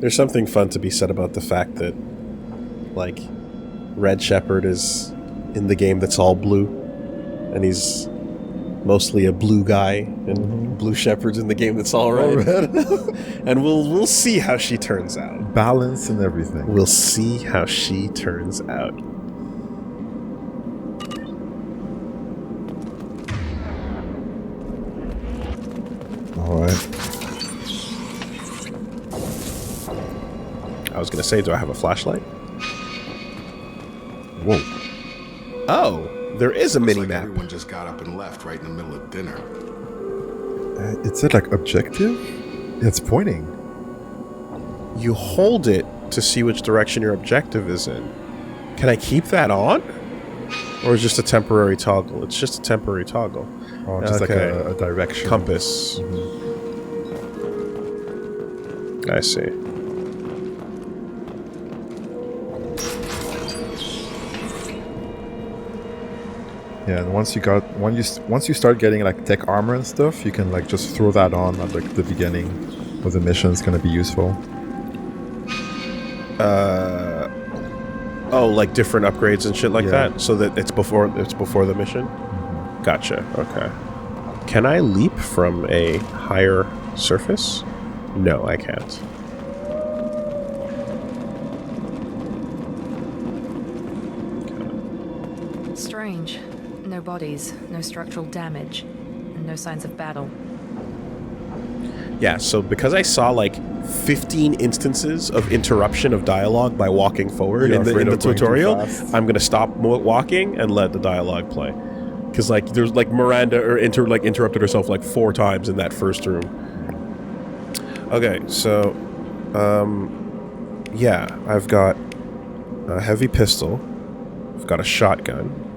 There's something fun to be said about the fact that, like, Red Shepherd is in the game that's all blue, and he's mostly a blue guy, and Blue Shepherd's in the game that's all red. And we'll see how she turns out. Balance and everything. We'll see how she turns out. Alright. I was gonna say, do I have a flashlight? Whoa. Oh, there is a mini map. Everyone just got up and left right in the middle of dinner. It said like objective? It's pointing. You hold it to see which direction your objective is in. Can I keep that on? Or is it just a temporary toggle? It's just a temporary toggle. Oh, just like a direction. Compass. I see. Yeah, and once you start getting like tech armor and stuff, you can like just throw that on at like the beginning of the mission. It's gonna be useful. Oh, like different upgrades and shit like that, so that it's before the mission. Gotcha. Okay. Can I leap from a higher surface? No, I can't. Strange. No bodies, no structural damage, and no signs of battle. Yeah, so because I saw like 15 instances of interruption of dialogue by walking forward in the tutorial, I'm gonna stop walking and let the dialogue play. Because like there's like Miranda interrupted herself like 4 times in that first room. Okay, so yeah, I've got a heavy pistol. I've got a shotgun.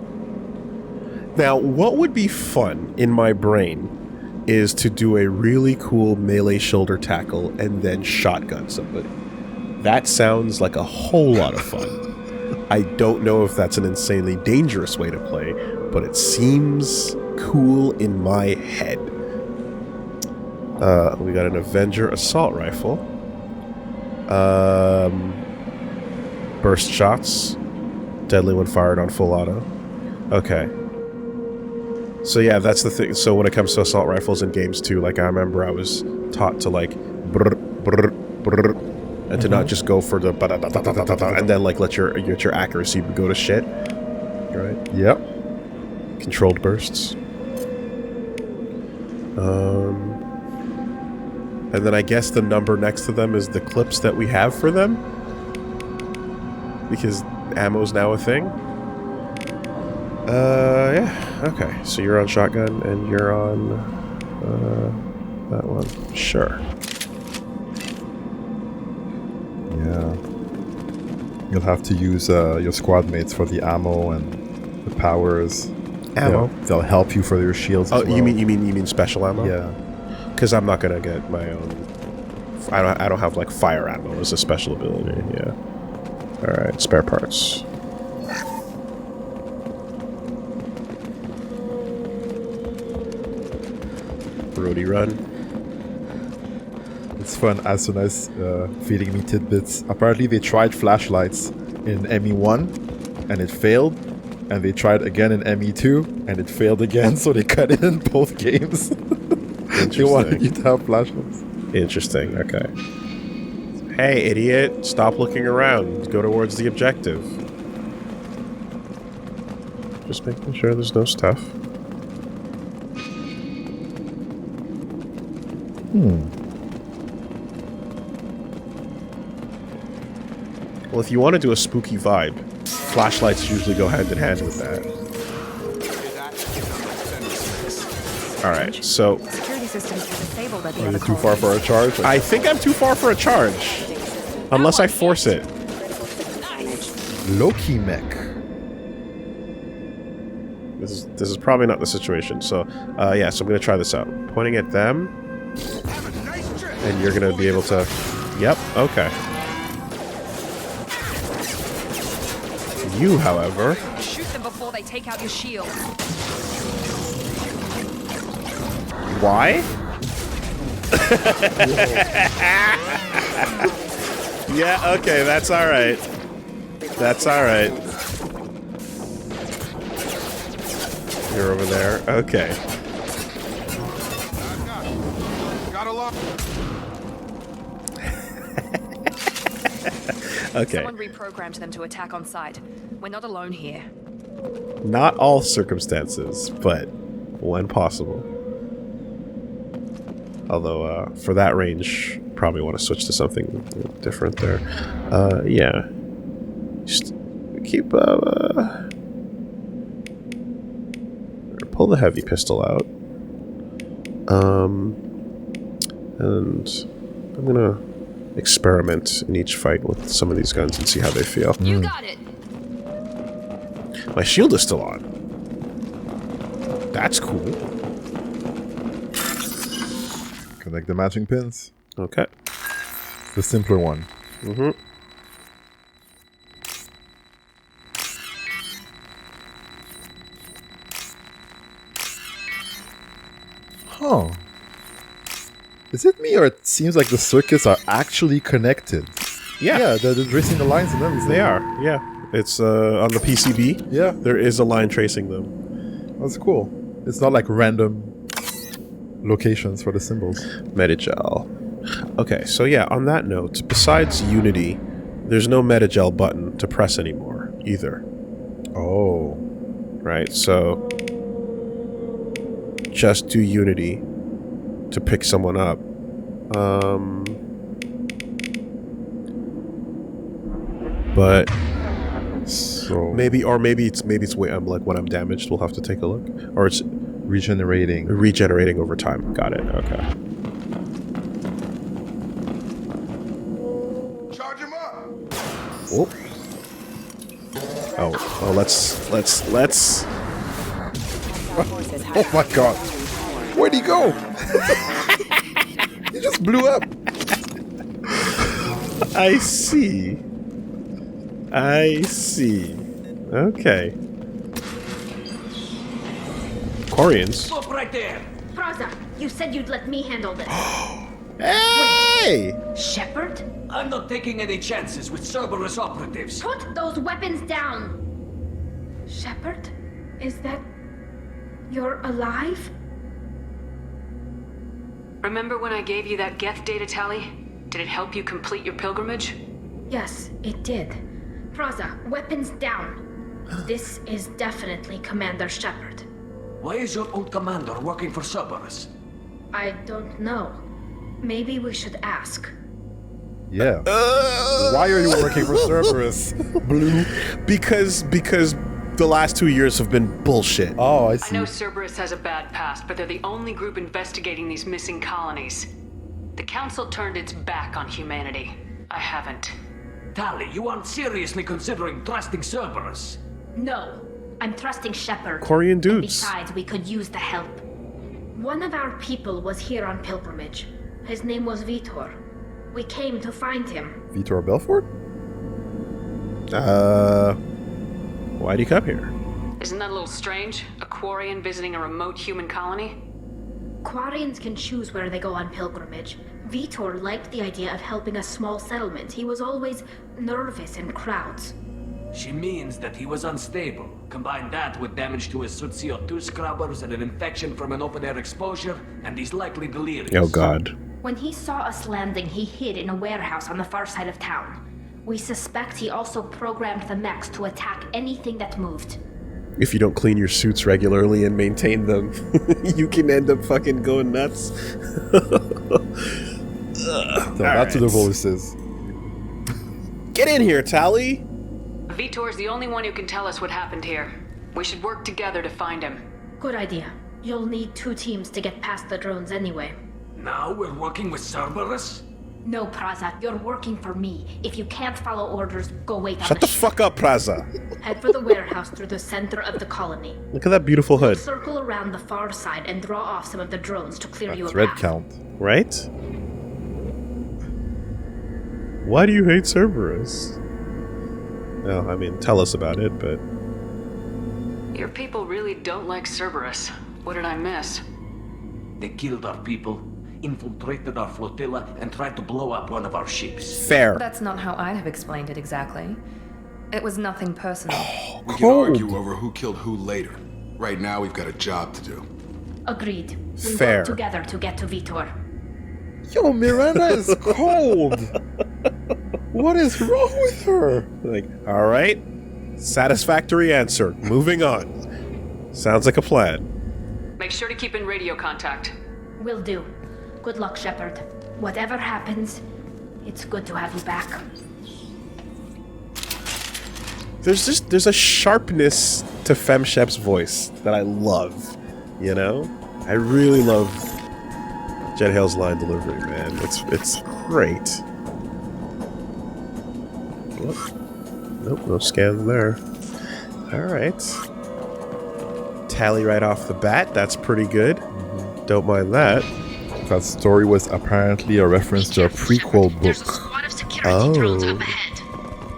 Now, what would be fun in my brain is to do a really cool melee shoulder tackle and then shotgun somebody. That sounds like a whole lot of fun. I don't know if that's an insanely dangerous way to play, but it seems cool in my head. We got an Avenger assault rifle. Burst shots. Deadly when fired on full auto. Okay. So yeah, that's the thing. So when it comes to assault rifles in games too, like I remember I was taught to like brr, brr, brr, and to not just go for the and then like let your accuracy go to shit. Right? Yep. Controlled bursts. And then I guess the number next to them is the clips that we have for them, because ammo's now a thing. Yeah, okay. So you're on shotgun, and you're on, that one. Sure. Yeah. You'll have to use, your squad mates for the ammo and the powers. Ammo? They'll help you for your shields as well. You mean special ammo? Yeah. Because I'm not gonna get my own... I don't have, like, fire ammo as a special ability, yeah. Alright, spare parts. Roadie run. It's fun as soon as feeding me tidbits. Apparently they tried flashlights in ME1 and it failed, and they tried again in ME2 and it failed again, so they cut it in both games. They wanted you to have flashlights. Interesting, okay. Hey, idiot, stop looking around. Go towards the objective. Just making sure there's no stuff. Well, if you want to do a spooky vibe, flashlights usually go hand in hand with that. Alright, so... Security systems are disabled at the Are you other too far colonies. for a charge? I think I'm too far for a charge. Unless I force it. Loki mech. This is probably not the situation. So, yeah, so I'm going to try this out. Pointing at them. And you're going to be able to... Yep, okay. You, however... Shoot them before they take out your shield. Why? Yeah, okay, that's alright. That's alright. You're over there. Okay. Got a lot. Okay. Someone reprogrammed them to attack on sight. We're not alone here. Not all circumstances, but when possible. Although, for that range, probably want to switch to something different there. Yeah. Just keep, pull the heavy pistol out. And I'm gonna experiment in each fight with some of these guns and see how they feel. You got it! My shield is still on. That's cool. Connect the matching pins. Okay. The simpler one. Mm-hmm. Huh. Is it me or it seems like the circuits are actually connected? Yeah. they're tracing the lines and everything. They are, yeah. It's on the PCB. Yeah. There is a line tracing them. That's cool. It's not like random locations for the symbols. Metagel. Okay, so yeah, on that note, besides Unity, there's no Metagel button to press anymore, either. Oh. Right, so just do Unity to pick someone up. But So maybe it's way like when I'm damaged, we'll have to take a look, or it's regenerating. regenerating over time. Got it. Okay. Charge him up. Oh. Oh, let's. Oh my god. Where'd he go? He just blew up. I see. Okay. Quarians. Stop right there! Braza, you said you'd let me handle this. Hey! Shepard? I'm not taking any chances with Cerberus operatives. Put those weapons down! Shepard? Is that... you're alive? Remember when I gave you that Geth data tally? Did it help you complete your pilgrimage? Yes, it did. Braza, weapons down. This is definitely Commander Shepard. Why is your old commander working for Cerberus? I don't know. Maybe we should ask. Yeah. Why are you working for Cerberus? Blue. Because the last 2 years have been bullshit. Oh, I I see. know Cerberus has a bad past, but they're the only group investigating these missing colonies. The Council turned its back on humanity. I haven't. Tali, you aren't seriously considering trusting Cerberus. No, I'm trusting Shepard. Quarian And dudes. besides, we could use the help. One of our people was here on pilgrimage. His name was Vitor. We came to find him. Vitor Belfort? Why'd he come here? Isn't that a little strange? A Quarian visiting a remote human colony? Quarians can choose where they go on pilgrimage. Vitor liked the idea of helping a small settlement. He was always nervous in crowds. She means that he was unstable. Combine that with damage to his suit CO2 scrubbers and an infection from an open-air exposure, and he's likely delirious. Oh god. When he saw us landing, he hid in a warehouse on the far side of town. We suspect he also programmed the mechs to attack anything that moved. If you don't clean your suits regularly and maintain them, you can end up fucking going nuts. Tell that to the voices. Get in here, Tali! Vitor's the only one who can tell us what happened here. We should work together to find him. Good idea. You'll need 2 teams to get past the drones anyway. Now we're working with Cerberus? No, Praza, you're working for me. If you can't follow orders, go wait on Shut the fuck up, Praza! Head for the warehouse through the center of the colony. Look at that beautiful hood. Circle around the far side and draw off some of the drones to clear you a That's red path. count. Right? Why do you hate Cerberus? Well, I mean, tell us about it, but... Your people really don't like Cerberus. What did I miss? They killed our people, infiltrated our flotilla and tried to blow up one of our ships. Fair. That's not how I'd have explained it exactly. It was nothing personal. We can argue over who killed who later. Right now, we've got a job to do. Agreed. We Fair. work together to get to Vitor. Yo, Miranda is cold. What is wrong with her? Like, all right. Satisfactory answer. Moving on. Sounds like a plan. Make sure to keep in radio contact. Will do. Good luck, Shepard. Whatever happens, it's good to have you back. There's a sharpness to FemShep's voice that I love. You know? I really love Jet Hale's line delivery, man. It's great. Whoop. Nope, no scan there. Alright. Tally right off the bat. That's pretty good. Don't mind that. That story was apparently a reference to a prequel There's a book. squad of security drones Oh. up ahead.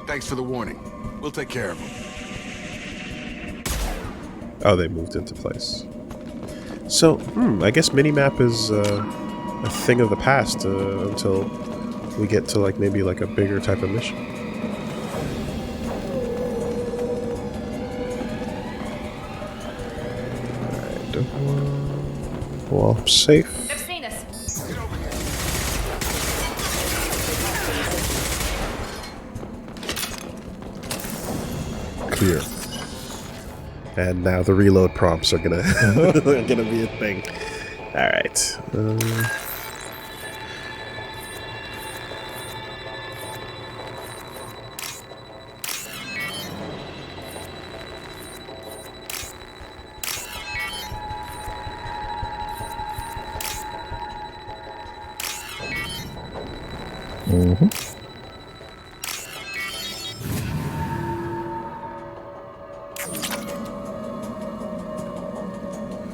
Thanks for the warning. We'll take care of them. Oh, they moved into place. So, I guess minimap is a thing of the past until we get to like maybe like a bigger type of mission. Well, safe. They've seen us. Clear. And now the reload prompts are gonna gonna be a thing. All right.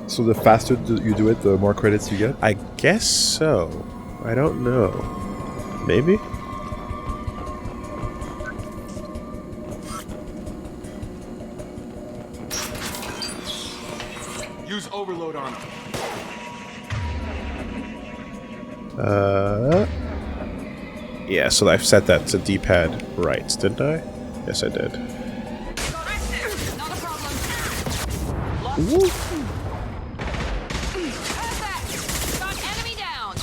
So the faster you do it, the more credits you get? I guess so. I don't know. Maybe? Use overload on them. Yeah, so I've set that to D-pad right, didn't I? Yes, I did. Not a problem. Perfect. Got enemy down.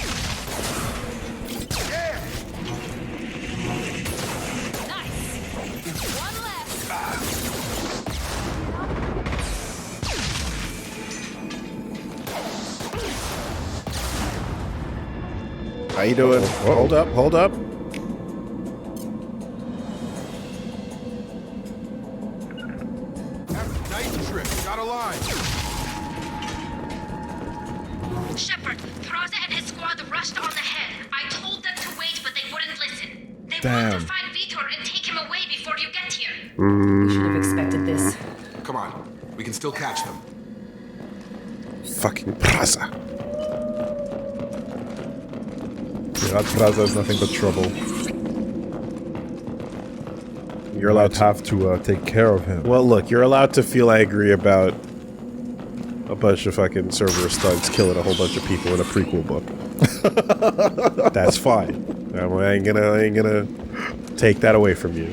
Nice. One left. How you doing? Hold up, hold up. Nice trip. Got a line. Shepard, Thraza and his squad rushed on ahead. I told them to wait, but they wouldn't listen. They want Damn. to find Vitor and take him away before you get here. We should have expected this. Come on. We can still catch them. Fucking Praza. Yeah, that Praza is nothing but trouble. You're allowed to have to take care of him. Well, look, you're allowed to feel angry about a bunch of fucking Cerberus thugs killing a whole bunch of people in a prequel book. That's fine. I ain't gonna take that away from you.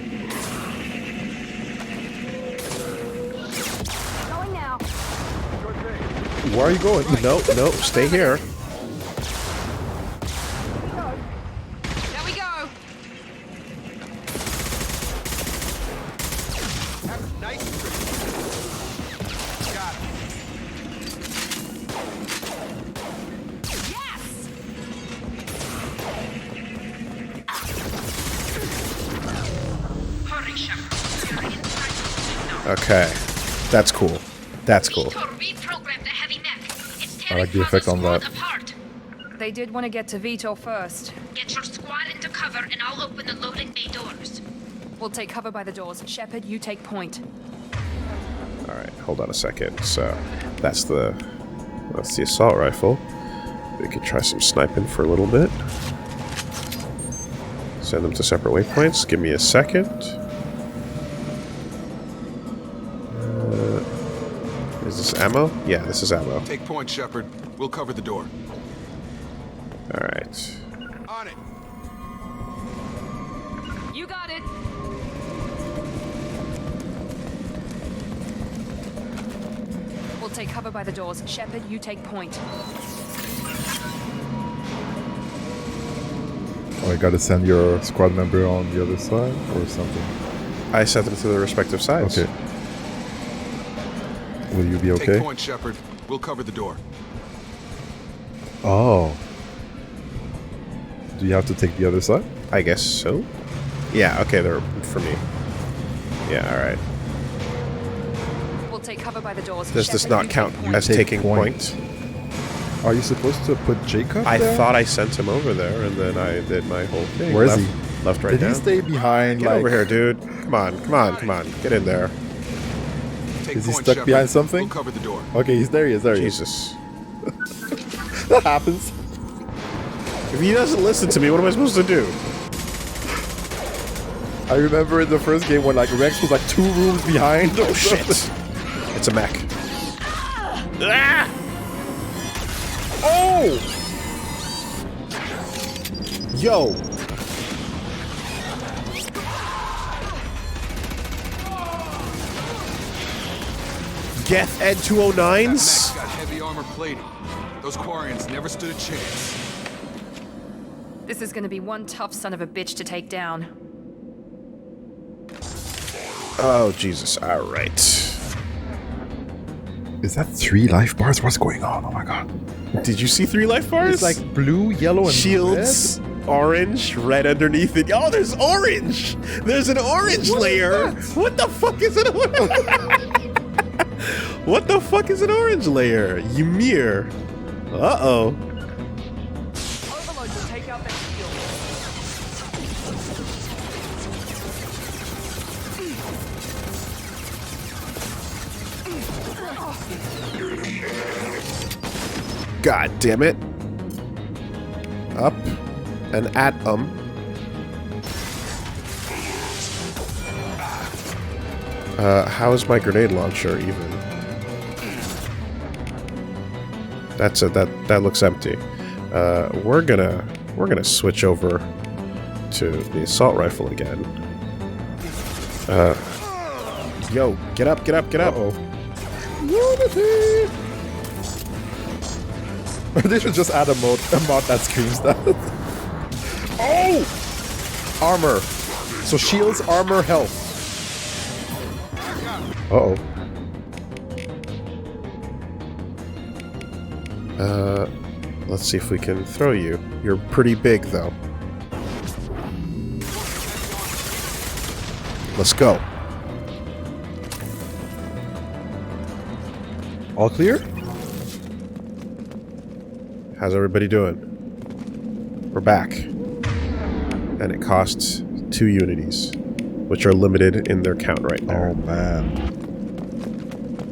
Going now. Where are you going? Nope, nope, stay here. There we go. Nice trip. Got it. Yes. Hurry, Shepard. You're inside the building now. Okay, that's cool. That's cool. Vitor reprogrammed the heavy mech. It's I tearing like the effect on Thraza's that. squad apart. They did want to get to Vitor first. Get your squad into cover and I'll open the loading bay doors. We'll take cover by the doors. Shepard, you take point. Alright, hold on a second. So, that's the assault rifle. We could try some sniping for a little bit. Send them to separate waypoints. Give me a second. Is this ammo? Yeah, this is ammo. Take point, Shepard. We'll cover the door. Alright. On it. You got it. We'll take cover by the doors. Shepard, you take point. Oh, I gotta send your squad member on the other side or something. I sent them to the respective sides. Okay. Will you be Take okay? point, Shepard. We'll cover the door. Oh. Do you have to take the other side? I guess so. Yeah, okay, they're for me. Yeah, alright. We'll take cover by the doors. Does this Shepard, not you count take point. as Take taking point. point? Are you supposed to put Jacob I there? thought I sent him over there, and then I did my whole thing. Where is left, he? Left, right, Did down. he stay behind? Get like, over here, dude. Come on, come on, come on. Get in there. Take Is he point, stuck Shepard. behind something? We'll cover the door. Okay, he's there. He is. There. He is. Jesus. That happens. If he doesn't listen to me, what am I supposed to do? I remember in the first game when like Rex was like 2 rooms behind. Oh shit! It's a mech. Ah! Oh! Yo! Geth That N209s? mech's got heavy armor plating. Those Quarians never stood a chance. This is gonna be one tough son of a bitch to take down. Oh, Jesus. Alright. Is that 3 life bars? What's going on? Oh my god. Did you see 3 life bars? It's like blue, yellow, and shields, orange, red underneath it. Oh, there's orange! There's an orange layer! What the fuck is it? What the fuck is an orange layer? Ymir. Uh-oh. Overlord will take out the shield. God damn it. Up and atom. How is my grenade launcher even? That's it. That looks empty. We're gonna switch over to the assault rifle again. Yo, get up, get up, get up! Uh-oh. Unity! They should just add a mod that screams that. Oh! Armor. So shields, armor, health. Uh-oh. Let's see if we can throw you. You're pretty big, though. Let's go. All clear? How's everybody doing? We're back. And it costs 2 unities, which are limited in their count right now. Oh man.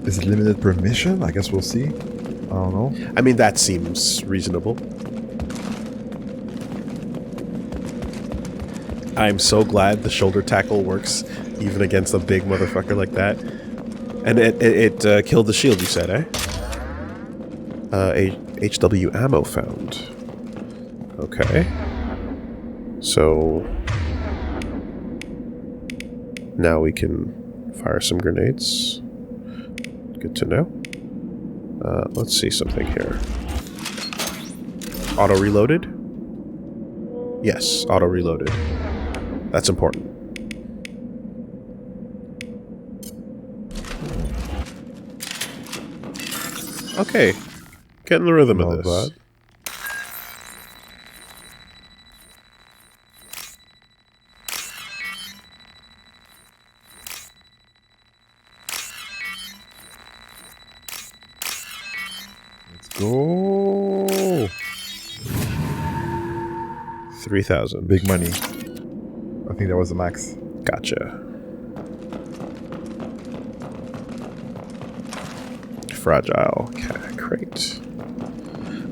Is it limited per mission? I guess we'll see. I don't know. I mean, that seems reasonable. I'm so glad the shoulder tackle works even against a big motherfucker like that. And it killed the shield, you said, eh? HW ammo found. Okay. So now we can fire some grenades. Good to know. Let's see something here. Auto reloaded? Yes, auto reloaded. That's important. Okay. Getting the rhythm Not of this. bad. Let's go. 3,000. Big money. I think that was the max. Gotcha. Fragile crate.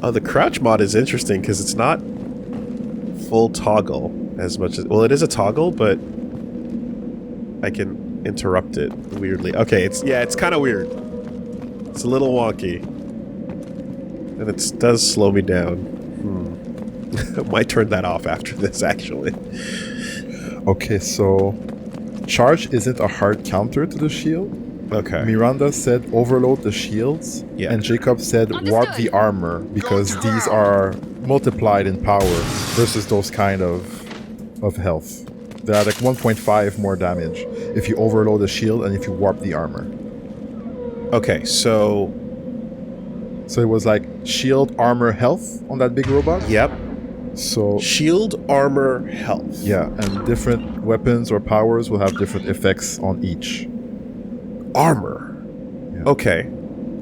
Oh, the crouch mod is interesting because it's not full toggle as much as... Well, it is a toggle, but I can interrupt it weirdly. Okay, it's kind of weird. It's a little wonky. And it does slow me down. Might turn that off after this, actually. Okay, so charge isn't a hard counter to the shield. Okay. Miranda said overload the shields, Yeah. and Jacob said warp the Understood. armor because these are multiplied in power versus those kind of health. They're at like 1.5 more damage if you overload the shield and if you warp the armor. Okay, so So it was like shield, armor, health on that big robot. yep. So Shield, armor, health. yeah, and different weapons or powers will have different effects on each. Armor. Yeah. Okay.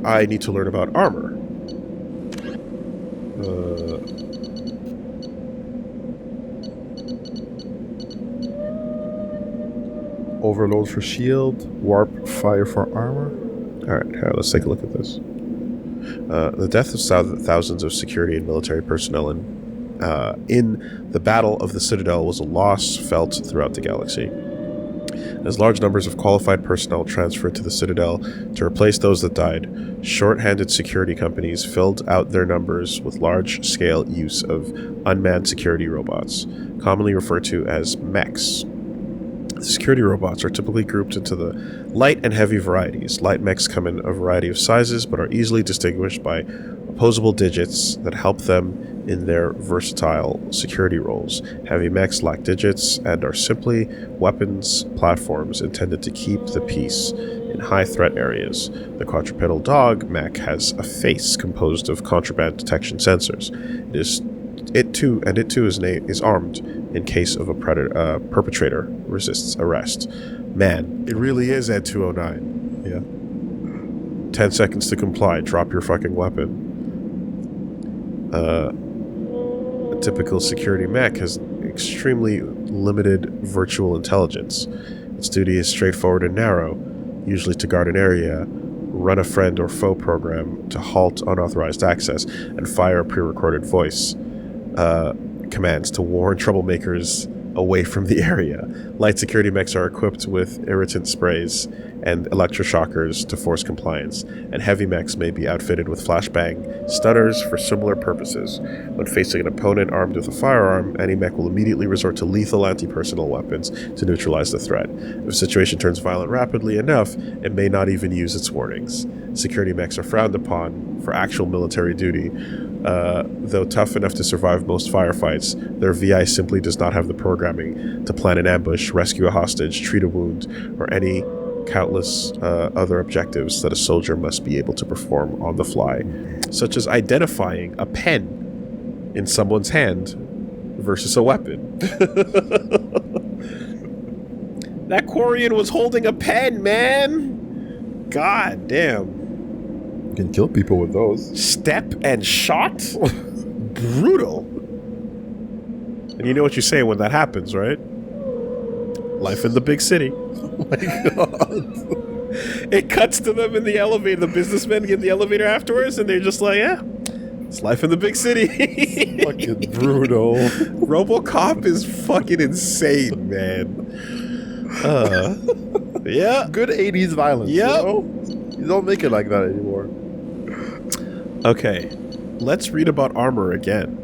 I need to learn about armor. Overload for shield, warp fire for armor. Alright, let's take a look at this. The death of thousands of security and military personnel in the Battle of the Citadel was a loss felt throughout the galaxy. As large numbers of qualified personnel transferred to the Citadel to replace those that died, short-handed security companies filled out their numbers with large-scale use of unmanned security robots, commonly referred to as mechs. Security robots are typically grouped into the light and heavy varieties. Light mechs come in a variety of sizes, but are easily distinguished by opposable digits that help them in their versatile security roles. Heavy mechs lack digits and are simply weapons platforms intended to keep the peace in high-threat areas. The quadrupedal dog mech has a face composed of contraband detection sensors. It too is armed in case of a perpetrator resists arrest. Man, it really is N209. Yeah. 10 seconds to comply. Drop your fucking weapon. A typical security mech has extremely limited virtual intelligence. Its duty is straightforward and narrow, usually to guard an area, run a friend or foe program to halt unauthorized access, and fire a pre-recorded voice commands to warn troublemakers away from the area. Light security mechs are equipped with irritant sprays and electroshockers to force compliance, and heavy mechs may be outfitted with flashbang stunners for similar purposes. When facing an opponent armed with a firearm, any mech will immediately resort to lethal anti-personnel weapons to neutralize the threat. If a situation turns violent rapidly enough, it may not even use its warnings. Security mechs are frowned upon for actual military duty. Though tough enough to survive most firefights, their VI simply does not have the programming to plan an ambush, rescue a hostage, treat a wound, or any countless other objectives that a soldier must be able to perform on the fly, such as identifying a pen in someone's hand versus a weapon. That Quarian was holding a pen, man! God damn. You can kill people with those. Step and shot? Brutal. And you know what you say when that happens, right? Life in the big city. Oh my god. It cuts to them in the elevator. The businessmen get in the elevator afterwards, and they're just like, yeah, it's life in the big city. Fucking brutal. RoboCop is fucking insane, man. Yeah. Good 80s violence. Yep. You know? You don't make it like that anymore. Okay, let's read about armor again.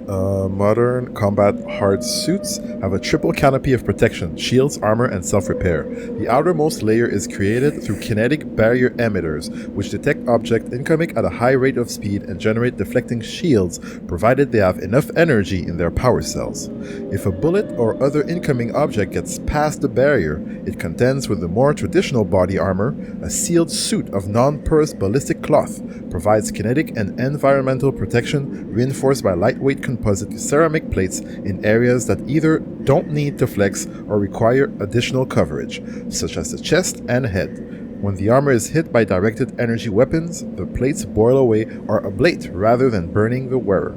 Modern combat hard suits have a triple canopy of protection, shields, armor, and self-repair. The outermost layer is created through kinetic barrier emitters, which detect objects incoming at a high rate of speed and generate deflecting shields, provided they have enough energy in their power cells. If a bullet or other incoming object gets past the barrier, it contends with the more traditional body armor. A sealed suit of non-porous ballistic cloth provides kinetic and environmental protection, reinforced by lightweight composite ceramic plates in areas that either don't need to flex or require additional coverage, such as the chest and head. When the armor is hit by directed energy weapons, the plates boil away or ablate rather than burning the wearer.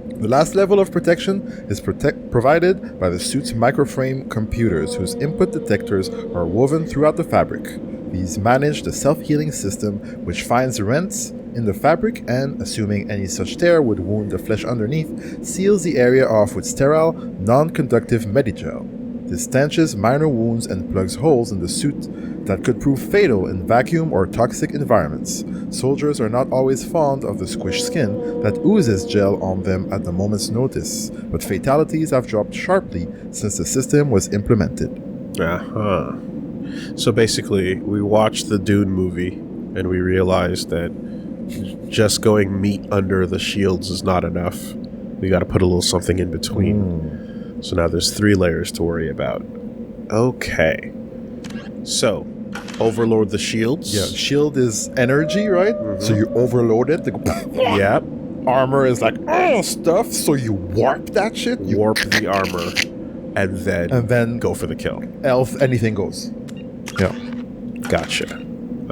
The last level of protection is provided by the suit's microframe computers, whose input detectors are woven throughout the fabric. These manage the self-healing system, which finds rents in the fabric and, assuming any such tear would wound the flesh underneath, seals the area off with sterile, non-conductive medigel. This stanches minor wounds and plugs holes in the suit that could prove fatal in vacuum or toxic environments. Soldiers are not always fond of the squished skin that oozes gel on them at the moment's notice, but fatalities have dropped sharply since the system was implemented. Uh-huh. So basically, we watched the Dune movie, and we realized that just going meat under the shields is not enough. We got to put a little something in between. So now there's 3 layers to worry about. Okay. So, overload the shields. Yeah, shield is energy, right? So you overload it. They go, Yep. armor is like stuff, so you warp that shit. You Warp the armor, and then go for the kill. elf, anything goes. Yeah. Gotcha.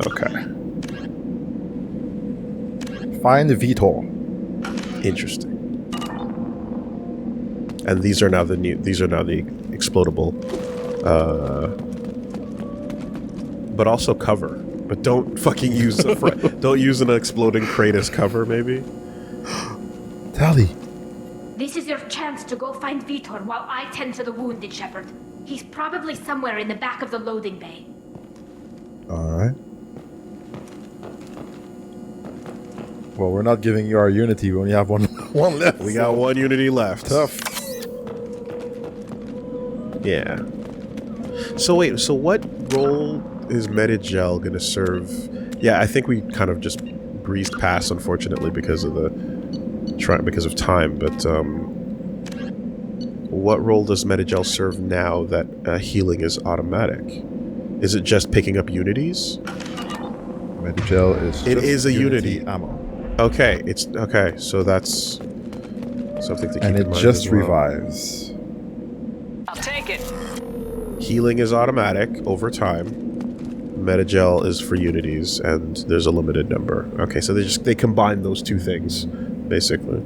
Okay. Find Vitor. Interesting. And these are now the explodable, but also cover. But don't fucking use don't use an exploding crate as cover, maybe. Tally. This is your chance to go find Vitor while I tend to the wounded, Shepard. He's probably somewhere in the back of the loading bay. Alright. Well, we're not giving you our unity. We only have one left. We got 1 unity left. Tough. Yeah. So wait, so what role is Medigel gonna serve? Yeah, I think we kind of just breezed past, unfortunately, because of time. But what role does Medigel serve now that healing is automatic? Is it just picking up unities? Medigel is. It just is a unity ammo, Okay, it's okay. So that's something to keep and in it mind just as well. revives. I'll take it. Healing is automatic over time. Medigel is for unities, and there's a limited number. Okay, so they combine those 2 things, basically.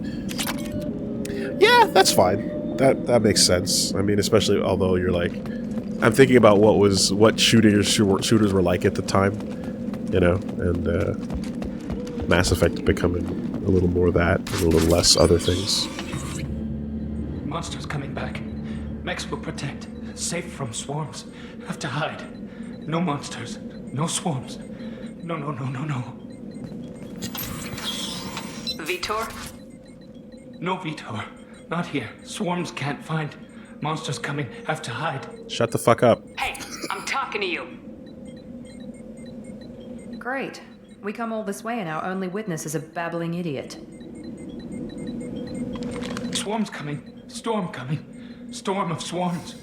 Yeah, that's fine. That makes sense. I mean, especially although you're like, I'm thinking about what shooters were like at the time, you know, and Mass Effect becoming a little more that, and a little less other things. Monsters coming back. Mechs will protect. Safe from swarms. Have to hide. No monsters. No swarms. No. Vitor? No Vitor. Not here. Swarms can't find. Monsters coming. Have to hide. Shut the fuck up. Hey, I'm talking to you. Great. We come all this way and our only witness is a babbling idiot. Swarms coming. Storm coming. Storm of swarms.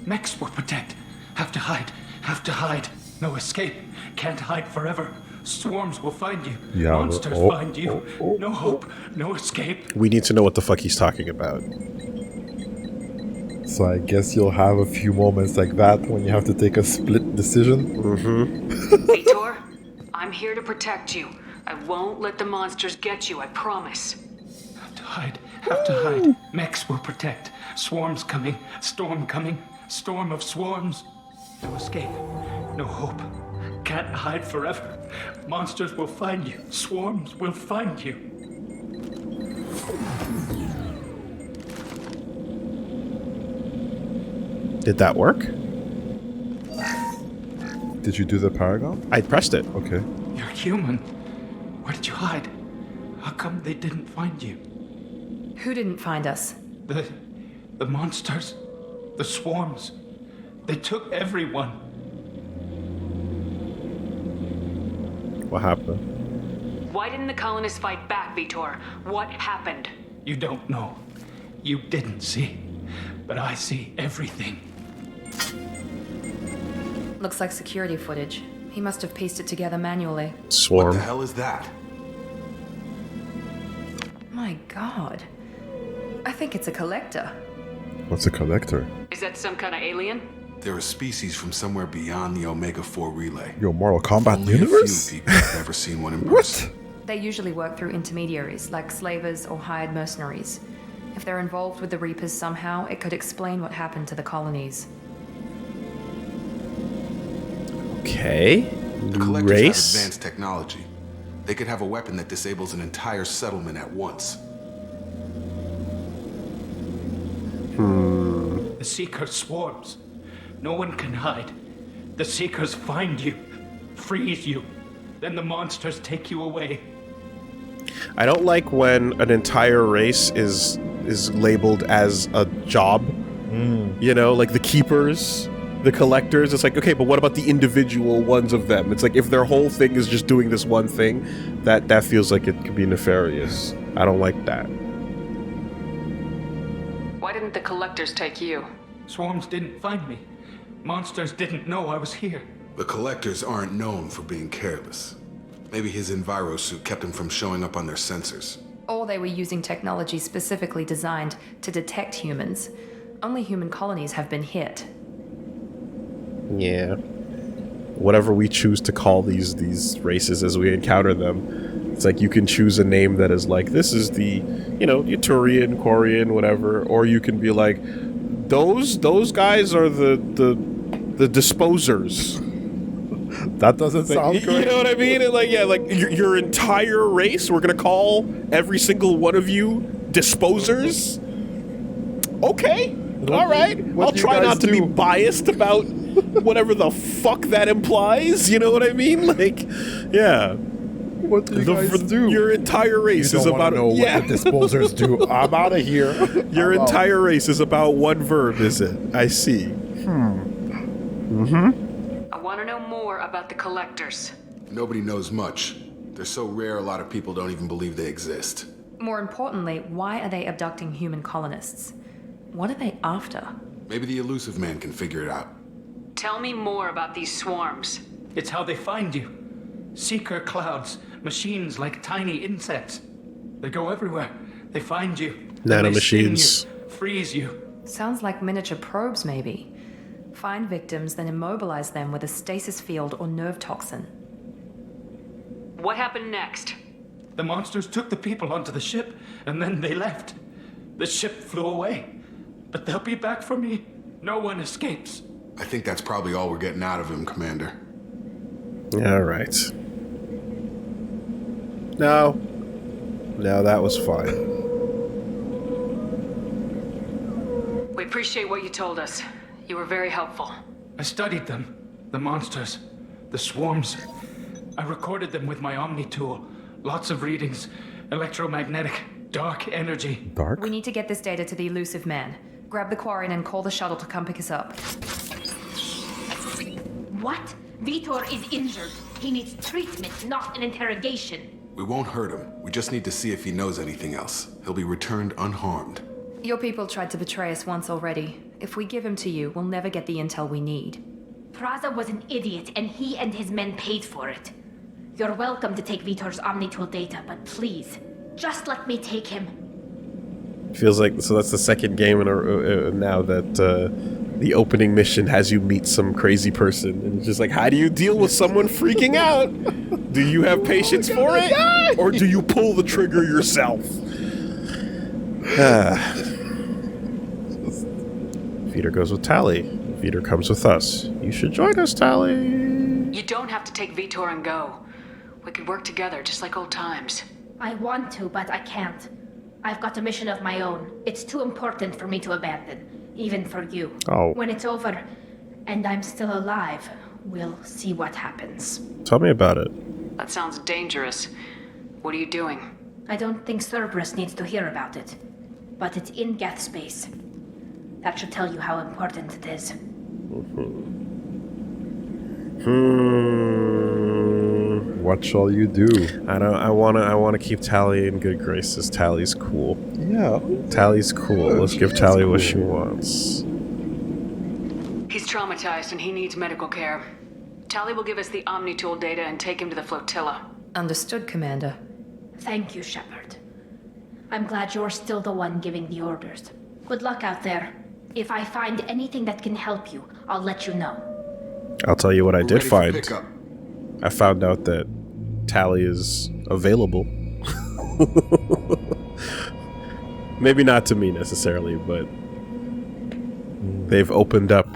Mechs will protect. Have to hide. Have to hide. No escape. Can't hide forever. Swarms will find you. Yeah, Monsters find you. No hope. No escape. We need to know what the fuck he's talking about. So I guess you'll have a few moments like that when you have to take a split decision. Vitor, I'm here to protect you. I won't let the monsters get you, I promise. Have to hide. Have to hide. Mechs will protect. Swarms coming. Storm coming. Storm of swarms. No escape. No hope. Can't hide forever. Monsters will find you. Swarms will find you. Did that work? Did you do the Paragon? I pressed it. Okay. You're human. Where did you hide? How come they didn't find you? Who didn't find us? The monsters. The swarms. They took everyone. What happened? Why didn't the colonists fight back, Vitor? What happened? You don't know. You didn't see. But I see everything. Looks like security footage. He must have pieced it together manually. What Swarm. the hell is that? My god. I think it's a collector. What's a collector? Is that some kind of alien? They're a species from somewhere beyond the Omega-4 relay. Your Mortal Kombat Only universe? a few people have ever seen one in person. What? They usually work through intermediaries, like slavers or hired mercenaries. If they're involved with the Reapers somehow, it could explain what happened to the colonies. Okay. The New collectors race. have advanced technology. They could have a weapon that disables an entire settlement at once. The Seeker swarms. No one can hide. The Seekers find you, freeze you, then the monsters take you away. I don't like when an entire race is labeled as a job. You know, like the keepers, the collectors. It's like, okay, but what about the individual ones of them? It's like if their whole thing is just doing this one thing, that feels like it could be nefarious. I don't like that. Why didn't the collectors take you? Swarms didn't find me. Monsters didn't know I was here. The collectors aren't known for being careless. Maybe his enviro suit kept him from showing up on their sensors. Or they were using technology specifically designed to detect humans. Only human colonies have been hit. Yeah. Whatever we choose to call these races as we encounter them, it's like you can choose a name that is like, this is the, you know, Turian, Quarian, whatever, or you can be like, those guys are the disposers. That doesn't sound You good. know what I mean? And like, yeah, like your entire race, we're gonna call every single one of you disposers. Okay, all right. I'll do you try guys not to be do? biased about whatever the fuck that implies. You know what I mean? Like, yeah. What do you guys do? Your entire race You is don't wanna about know yeah. what the disposers do. I'm out of here. Your I'm out. entire race is about one verb, is it? I see. I want to know more about the collectors. Nobody knows much. They're so rare, a lot of people don't even believe they exist. More importantly, why are they abducting human colonists? What are they after? Maybe the elusive man can figure it out. Tell me more about these swarms. It's how they find you. Seeker clouds, machines like tiny insects. They go everywhere. They find you. then they sting Nanomachines. you, freeze you. Sounds like miniature probes, maybe. Find victims, then immobilize them with a stasis field or nerve toxin. What happened next? The monsters took the people onto the ship, and then they left. The ship flew away. But they'll be back for me. No one escapes. I think that's probably all we're getting out of him, Commander. All right. No, that was fine. We appreciate what you told us. You were very helpful. I studied them. The monsters. The swarms. I recorded them with my Omni tool. Lots of readings. Electromagnetic. Dark energy. Dark? We need to get this data to the elusive man. Grab the Quarian and call the shuttle to come pick us up. What? Vitor is injured. He needs treatment, not an interrogation. We won't hurt him. We just need to see if he knows anything else. He'll be returned unharmed. Your people tried to betray us once already. If we give him to you, we'll never get the intel we need. Praza was an idiot, and he and his men paid for it. You're welcome to take Vitor's Omnitool data, but please, just let me take him. Feels like so. That's the second game in now that the opening mission has you meet some crazy person, and it's just like, how do you deal with someone freaking out? Do you have patience for it, or do you pull the trigger yourself? Peter goes with Tally. Peter comes with us. You should join us, Tally. You don't have to take Vitor and go. We could work together just like old times. I want to, but I can't. I've got a mission of my own. It's too important for me to abandon, even for you. Oh. When it's over, and I'm still alive, we'll see what happens. Tell me about it. That sounds dangerous. What are you doing? I don't think Cerberus needs to hear about it, but it's in Geth space. That should tell you how important it is. What shall you do? I wanna keep Tally in good graces. Tally's cool. Yeah. Tally's cool. Let's give Tally what she wants. He's traumatized and he needs medical care. Tally will give us the Omnitool data and take him to the flotilla. Understood, Commander. Thank you, Shepard. I'm glad you're still the one giving the orders. Good luck out there. If I find anything that can help you, I'll let you know. I'll tell you what I We're did ready for find. pickup. I found out that Tally is available. Maybe not to me necessarily, but they've opened up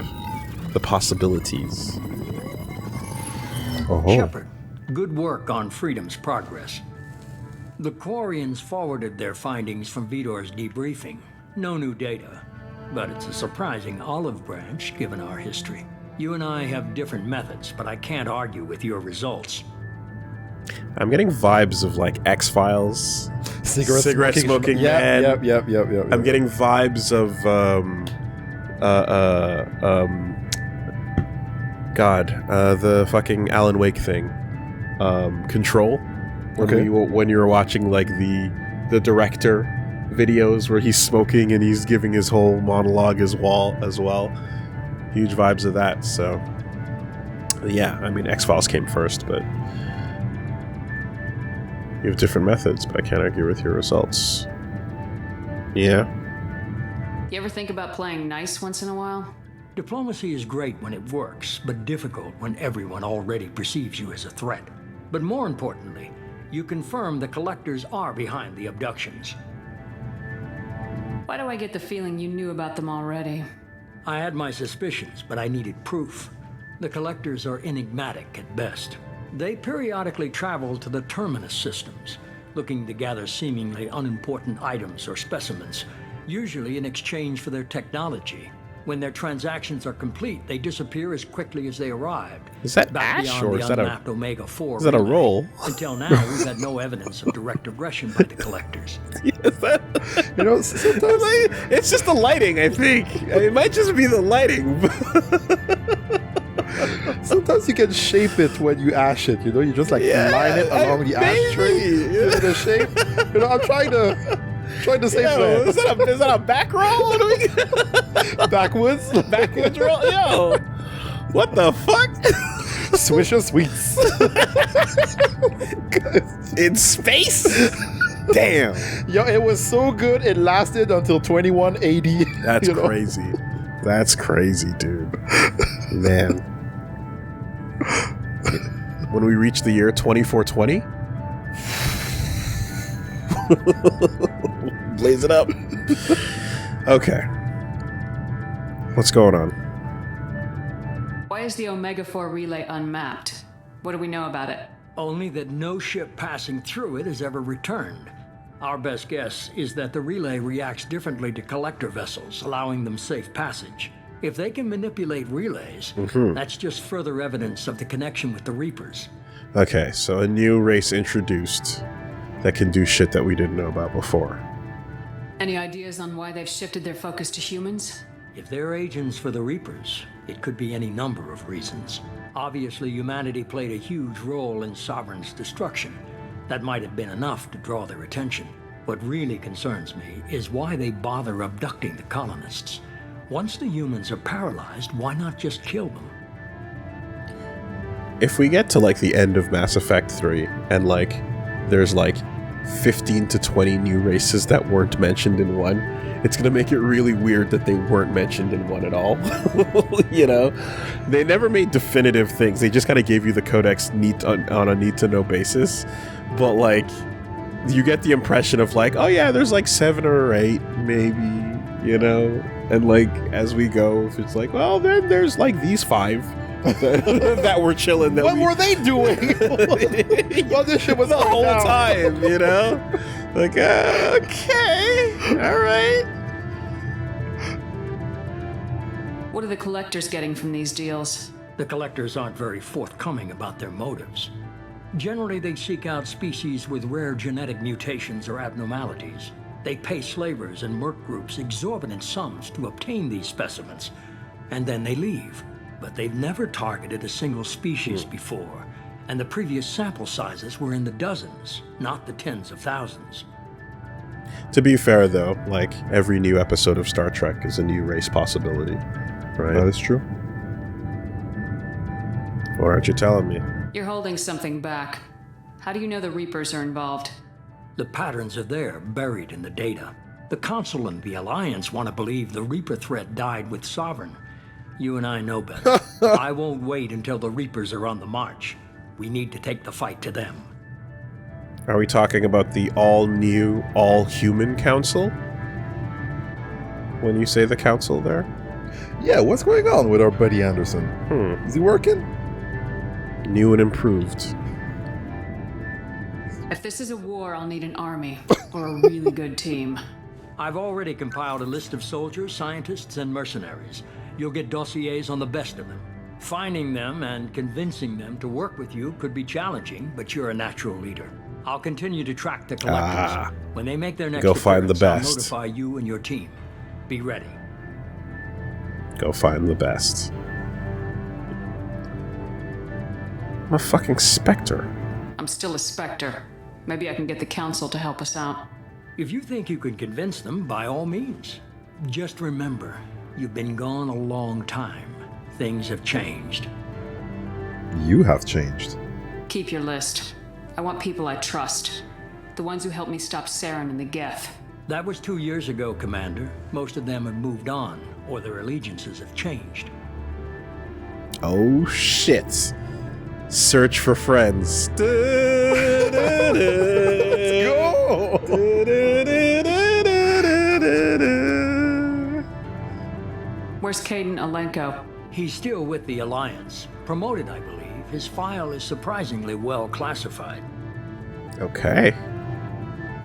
the possibilities. Oh. Shepard, good work on Freedom's progress. The Quarians forwarded their findings from Vitor's debriefing. No new data. but it's a surprising olive branch given our history. You and I have different methods, but I can't argue with your results. I'm getting vibes of like X-Files, Cigarette smoking man. Yep. I'm getting vibes of the fucking Alan Wake thing, Control. When you were watching like the director videos where he's smoking and he's giving his whole monologue as well. Huge vibes of that. So yeah, I mean X-Files came first, but you have different methods, but I can't argue with your results. Yeah. You ever think about playing nice once in a while? Diplomacy is great when it works, but difficult when everyone already perceives you as a threat. But more importantly, you confirm the collectors are behind the abductions. Why do I get the feeling you knew about them already? I had my suspicions, but I needed proof. The collectors are enigmatic at best. They periodically travel to the terminus systems, looking to gather seemingly unimportant items or specimens, usually in exchange for their technology. When their transactions are complete, they disappear as quickly as they arried. Is that back Ash, beyond or the is that unmapped Omega 4 is that a relay. roll? Until now, we've had no evidence of direct aggression by the collectors. Is that, sometimes it's just the lighting, I think. It might just be the lighting. Sometimes you can shape it when you ash it, you just like line it along the ashtray. Yeah. The shape. I'm trying to say that. Is that a back roll? What do we Backwards? Backwards roll? Yo! What the fuck? Swisher Sweets. In space? Damn. Yo, it was so good, it lasted until 2180. That's crazy. That's crazy, dude. Man. When we reach the year 2420? Blaze it up. Okay. What's going on? Why is the Omega 4 relay unmapped? What do we know about it? Only that no ship passing through it has ever returned. Our best guess is that the relay reacts differently to collector vessels, allowing them safe passage. If they can manipulate relays, that's just further evidence of the connection with the Reapers. Okay, so a new race introduced that can do shit that we didn't know about before. Any ideas on why they've shifted their focus to humans? If they're agents for the Reapers, it could be any number of reasons. Obviously, humanity played a huge role in Sovereign's destruction. That might have been enough to draw their attention. What really concerns me is why they bother abducting the colonists. Once the humans are paralyzed, why not just kill them? If we get to like the end of Mass Effect 3 and like there's like 15 to 20 new races that weren't mentioned in 1, it's gonna make it really weird that they weren't mentioned in 1 at all. They never made definitive things. They just kind of gave you the codex on a need-to-know basis. But like, you get the impression of like, oh yeah, there's like 7 or 8 maybe, and like as we go, if it's like, well, then there's like these 5 that were chilling. What were they doing? Well, this shit was the whole time, Like, okay, all right. What are the collectors getting from these deals? The collectors aren't very forthcoming about their motives. Generally, they seek out species with rare genetic mutations or abnormalities. They pay slavers and merc groups exorbitant sums to obtain these specimens, and then they leave. But they've never targeted a single species before, and the previous sample sizes were in the dozens, not the tens of thousands. To be fair, though, like, every new episode of Star Trek is a new race possibility, right? That is true. Or aren't you telling me? You're holding something back. How do you know the Reapers are involved? The patterns are there, buried in the data. The Council and the Alliance want to believe the Reaper threat died with Sovereign. You and I know better. I won't wait until the Reapers are on the march. We need to take the fight to them. Are we talking about the all-new, all-human council? When you say the council there? Yeah, what's going on with our buddy Anderson? Is he working? New and improved. If this is a war, I'll need an army, or a really good team. I've already compiled a list of soldiers, scientists, and mercenaries. You'll get dossiers on the best of them. Finding them and convincing them to work with you could be challenging, but you're a natural leader. I'll continue to track the collectors. When they make their next Go find the appearance, best. I'll notify you and your team. Be ready. Go find the best. I'm a fucking Spectre. I'm still a Spectre. Maybe I can get the Council to help us out. If you think you can convince them, by all means. Just remember, you've been gone a long time. Things have changed. You have changed. Keep your list. I want people I trust. The ones who helped me stop Saren and the Geth. That was 2 years ago, Commander. Most of them have moved on, or their allegiances have changed. Oh shit. Search for friends. Let's go! Where's Caden Alenko? He's still with the Alliance. Promoted, I believe. His file is surprisingly well classified. Okay.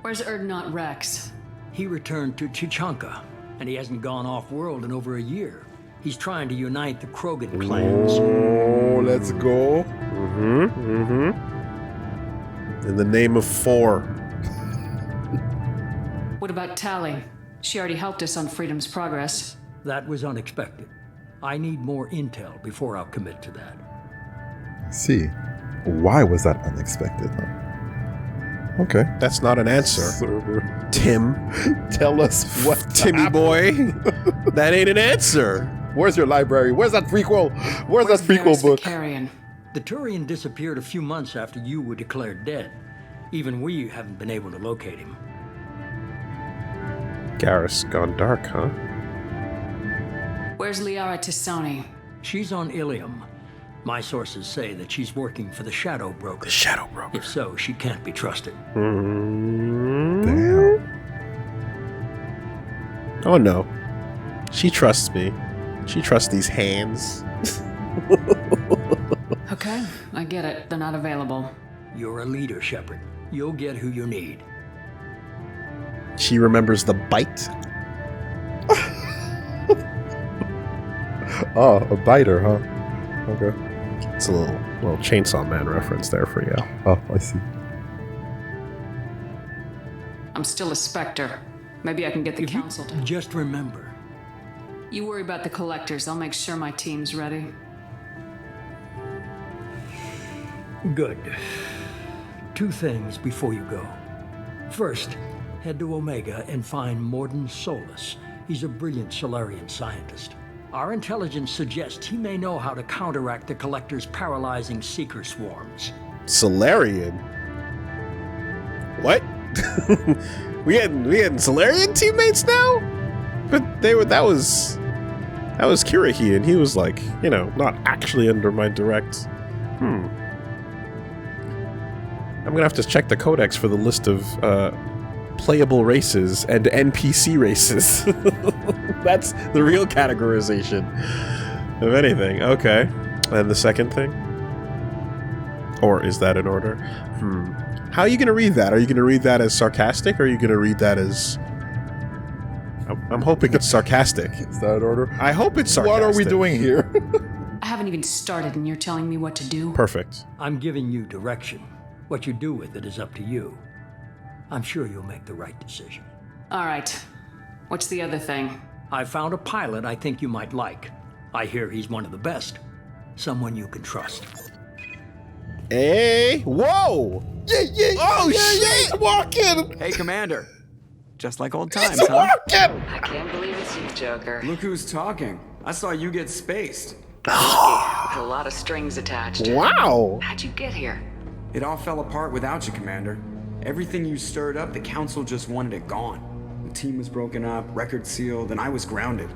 Where's Erdnot Rex? He returned to Chichanka, and he hasn't gone off-world in over a year. He's trying to unite the Krogan clans. Oh, let's go. In the name of 4. What about Tally? She already helped us on Freedom's Progress. That was unexpected. I need more intel before I'll commit to that. I see. Why was that unexpected? Huh? Okay. That's not an answer. Server. Tim. Tell us what Timmy happened. boy. That ain't an answer. Where's your library? Where's that prequel? Where's that prequel book? Carrion? The Turian disappeared a few months after you were declared dead. Even we haven't been able to locate him. Garrus gone dark, huh? Where's Liara Tisoni? She's on Ilium. My sources say that she's working for the Shadow Broker. The Shadow Broker. If so, she can't be trusted. Damn. Oh no. She trusts me. She trusts these hands. Okay, I get it. They're not available. You're a leader, Shepard. You'll get who you need. She remembers the bite. Oh, a biter, huh? Okay. It's a little Chainsaw Man reference there for you. Oh, I see. I'm still a Spectre. Maybe I can get the Council to... Just remember. You worry about the collectors. I'll make sure my team's ready. Good. 2 things before you go. First, head to Omega and find Morden Solus. He's a brilliant Solarian scientist. Our intelligence suggests he may know how to counteract the Collector's paralyzing seeker swarms. Solarian? What? we had Solarian teammates now? But that was Kirahi, and he was like, not actually under my direct. I'm gonna have to check the codex for the list of playable races and NPC races. That's the real categorization of anything. Okay. And the second thing? Or is that in order? How are you gonna read that? Are you gonna read that as sarcastic, or are you gonna read that as... I'm hoping it's sarcastic. Is that in order? I hope it's sarcastic. What are we doing here? I haven't even started and you're telling me what to do? Perfect. I'm giving you direction. What you do with it is up to you. I'm sure you'll make the right decision. All right. What's the other thing? I found a pilot I think you might like. I hear he's one of the best. Someone you can trust. Hey! Whoa! Yeah. Oh shit! Walking! Hey, Commander. Just like old times, huh? Walking! I can't believe it's you, Joker. Look who's talking. I saw you get spaced. With a lot of strings attached. Wow! How'd you get here? It all fell apart without you, Commander. Everything you stirred up, the Council just wanted it gone. The team was broken up, record sealed, and I was grounded.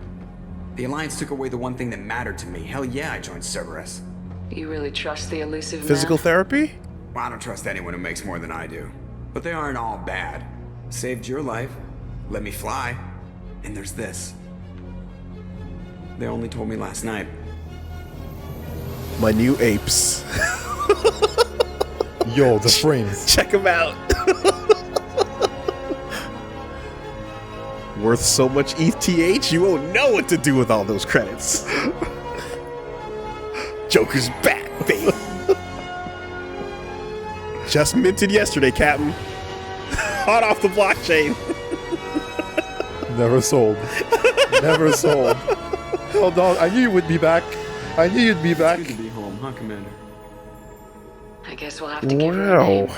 The Alliance took away the one thing that mattered to me. Hell yeah, I joined Cerberus. You really trust the elusive Physical man? therapy? Well, I don't trust anyone who makes more than I do. But they aren't all bad. Saved your life, let me fly, and there's this. They only told me last night. My new apes. Yo, the frames. Check them out. worth so much ETH, you won't know what to do with all those credits. Joker's back, baby. Just minted yesterday, Captain. Hot off the blockchain. Never sold. Never sold. Hold on, I knew you would be back. I knew you'd be back. Good to be home, huh, Commander? I guess we'll have to give her a name. Wow.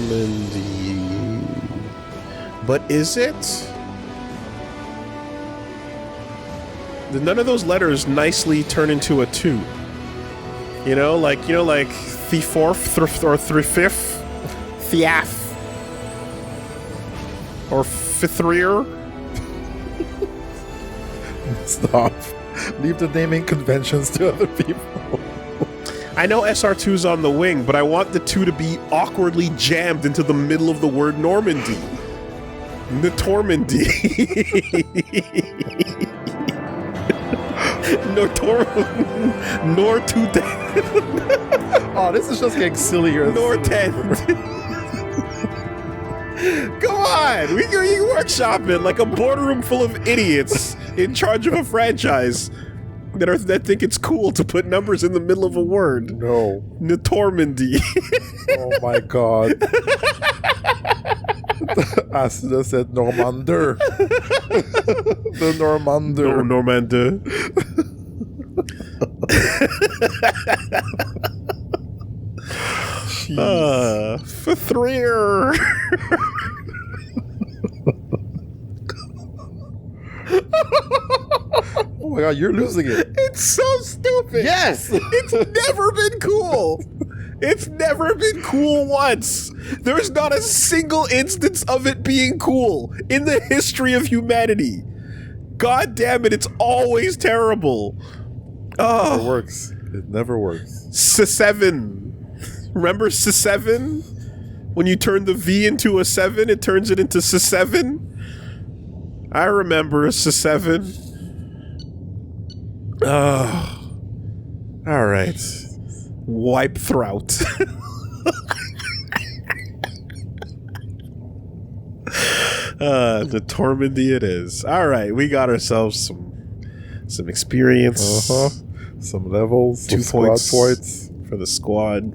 Normandy. But is it? None of those letters nicely turn into a 2. You know, like the fourth or fifth, Thiaf, or Fithreer. Stop. Leave the naming conventions to other people. I know SR2's on the wing, but I want the 2 to be awkwardly jammed into the middle of the word Normandy. N2RMANDY. Oh, this is just getting sillier. Nortend. Come on! We can workshop it like a boardroom full of idiots in charge of a franchise that think it's cool to put numbers in the middle of a word. No. N2RMANDY. Oh my god. I should have said Normander. The Normander. Normander. Fithreer. Oh my god, you're losing it. It's so stupid. Yes. It's never been cool. It's never been cool once. There's not a single instance of it being cool in the history of humanity. God damn it, it's always terrible. It Oh. never works. It never works. S7. Remember S7? When you turn the V into a 7, it turns it into S7? I remember S7. Oh. Alright. Wipe throat. The Normandy it is. Alright, we got ourselves some experience. Some levels, 2 some squad points. for the squad.